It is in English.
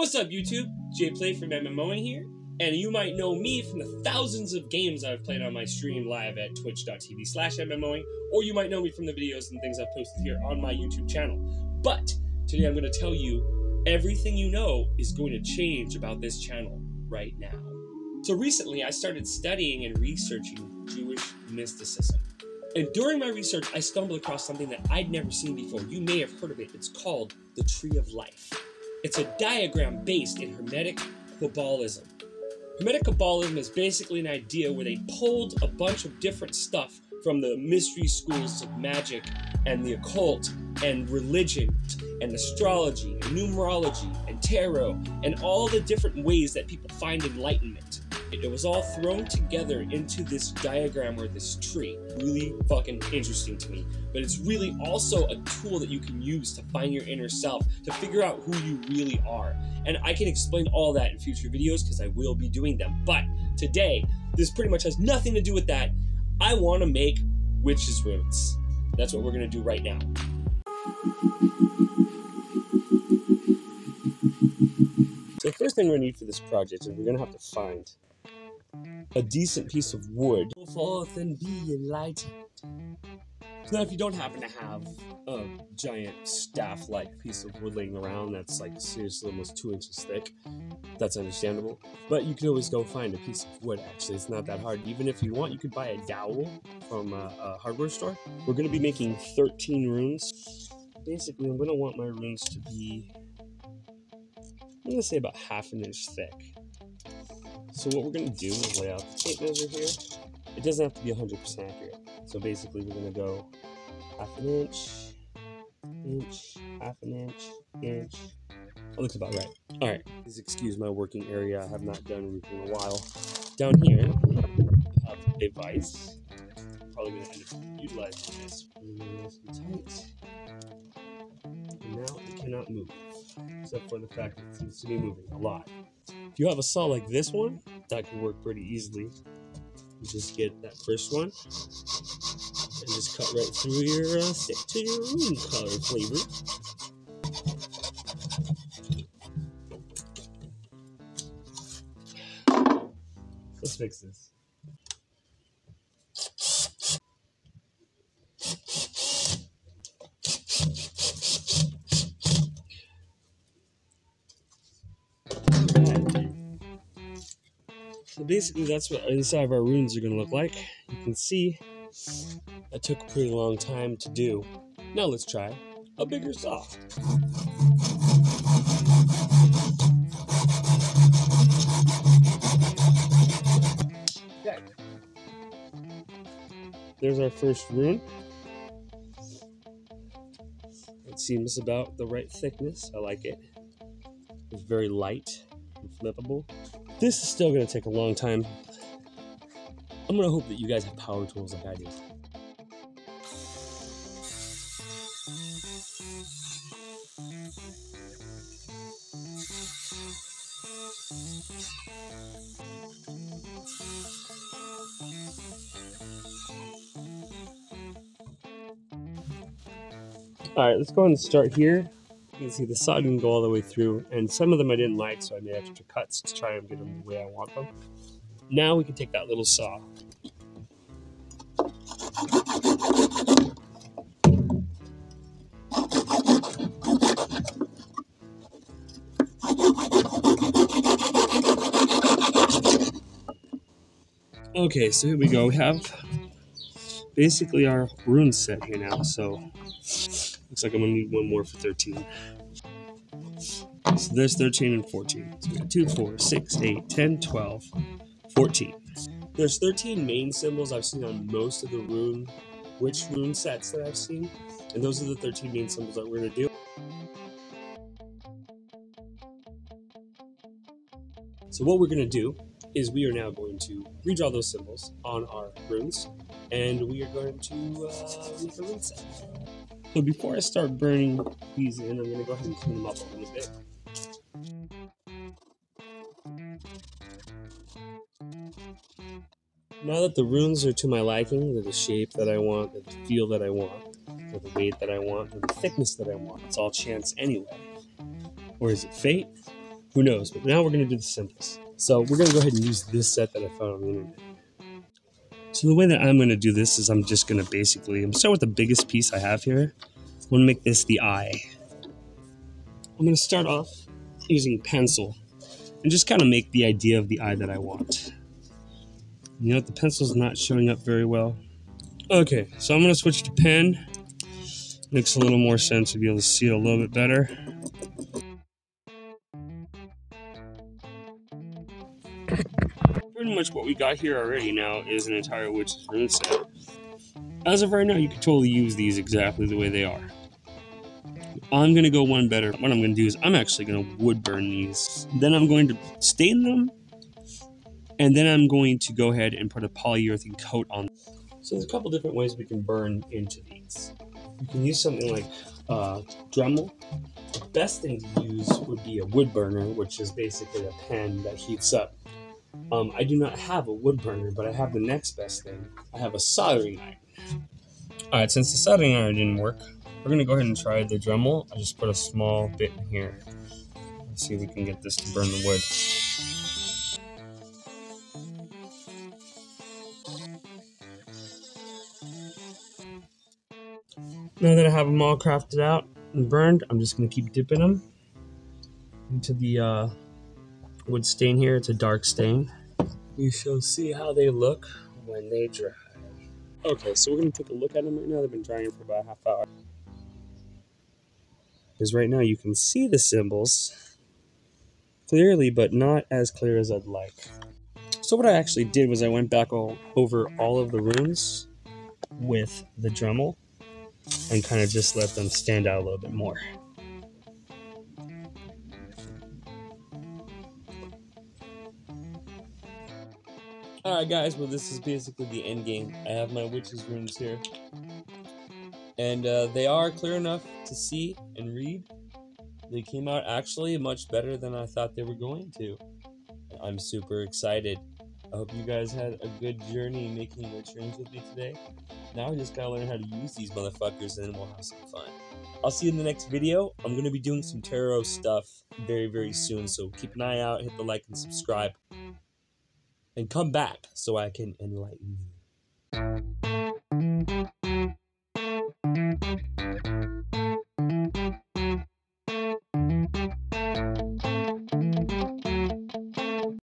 What's up, YouTube? JPlay from MMOing here, and you might know me from the thousands of games I've played on my stream live at twitch.tv/MMOing, or you might know me from the videos and things I've posted here on my YouTube channel. But today I'm going to tell you everything you know is going to change about this channel right now. So recently I started studying and researching Jewish mysticism. And during my research, I stumbled across something that I'd never seen before. You may have heard of it. It's called the Tree of Life. It's a diagram based in Hermetic Kabbalism. Hermetic Kabbalism is basically an idea where they pulled a bunch of different stuff from the mystery schools of magic and the occult and religion and astrology and numerology and tarot and all the different ways that people find enlightenment. It was all thrown together into this diagram or this tree. Really fucking interesting to me. But it's really also a tool that you can use to find your inner self, to figure out who you really are. And I can explain all that in future videos because I will be doing them. But today, this pretty much has nothing to do with that. I want to make witches' runes. That's what we're going to do right now. So the first thing we're going to need for this project is we're going to have to find a decent piece of wood. Go forth and be enlightened. So now if you don't happen to have a giant staff-like piece of wood laying around that's like seriously almost 2 inches thick, that's understandable. But you can always go find a piece of wood, actually. It's not that hard. Even if you want, you could buy a dowel from a hardware store. We're going to be making 13 runes. Basically, I'm going to want my runes to be, I'm going to say about ½ an inch thick. So what we're going to do is lay out the tape measure here. It doesn't have to be 100% accurate. So basically we're going to go ½ an inch, ½ an inch. That looks about right. Alright, please excuse my working area. I have not done anything in a while. Down here, I have a vise. Probably going to end up utilizing this. Nice and tight. And now it cannot move. Except for the fact that it seems to be moving a lot. If you have a saw like this one, that can work pretty easily. You just get that first one and just cut right through your stick to your rune color flavor. Let's fix this. So basically that's what inside of our runes are going to look like. You can see that took a pretty long time to do. Now let's try a bigger saw. Okay. There's our first rune. It seems about the right thickness. I like it. It's very light and flippable. This is still going to take a long time. I'm going to hope that you guys have power tools like I do. Alright, let's go ahead and start here. You can see the saw didn't go all the way through, and some of them I didn't like, so I made extra cuts to try and get them the way I want them. Now we can take that little saw. Okay, so here we go. We have basically our rune set here now, so looks like I'm gonna need one more for 13. So there's 13 and 14. So we got 2, 4, 6, 8, 10, 12, 14. There's 13 main symbols I've seen on most of the rune sets that I've seen. And those are the 13 main symbols that we're gonna do. So what we're gonna do is we are now going to redraw those symbols on our runes, and we are going to make a rune set. So before I start burning these in, I'm going to go ahead and clean them up a little bit. Now that the runes are to my liking, they're the shape that I want, they're the feel that I want, they're the weight that I want, they're the thickness that I want. It's all chance anyway. Or is it fate? Who knows? But now we're going to do the symbols. So we're going to go ahead and use this set that I found on the internet. So the way that I'm going to do this is I'm just going to basically, start with the biggest piece I have here. I'm going to make this the eye. I'm going to start off using pencil and just kind of make the idea of the eye that I want. You know, the pencil's not showing up very well. Okay, so I'm going to switch to pen. Makes a little more sense to be able to see it a little bit better. Pretty much what we got here already now is an entire Witch's Rune set. As of right now, you can totally use these exactly the way they are. I'm going to go one better. What I'm going to do is I'm actually going to wood burn these. Then I'm going to stain them. And then I'm going to go ahead and put a polyurethane coat on them. So there's a couple different ways we can burn into these. You can use something like Dremel. The best thing to use would be a wood burner, which is basically a pan that heats up. I do not have a wood burner, but I have the next best thing. I have a soldering iron. Alright, since the soldering iron didn't work, we're going to go ahead and try the Dremel. I just put a small bit in here. Let's see if we can get this to burn the wood. Now that I have them all crafted out and burned, I'm just going to keep dipping them into the wood stain here. It's a dark stain. You shall see how they look when they dry. Okay, so we're going to take a look at them right now. They've been drying for about a half hour. Because right now you can see the symbols clearly, but not as clear as I'd like. So what I actually did was I went back over all of the runes with the Dremel and kind of just let them stand out a little bit more. Alright guys, well this is basically the end game. I have my Witch's Runes here. And they are clear enough to see and read. They came out actually much better than I thought they were going to. I'm super excited. I hope you guys had a good journey making Witch Runes with me today. Now I just gotta learn how to use these motherfuckers and then we'll have some fun. I'll see you in the next video. I'm gonna be doing some tarot stuff very, very soon, so keep an eye out, hit the like and subscribe. And come back so I can enlighten you.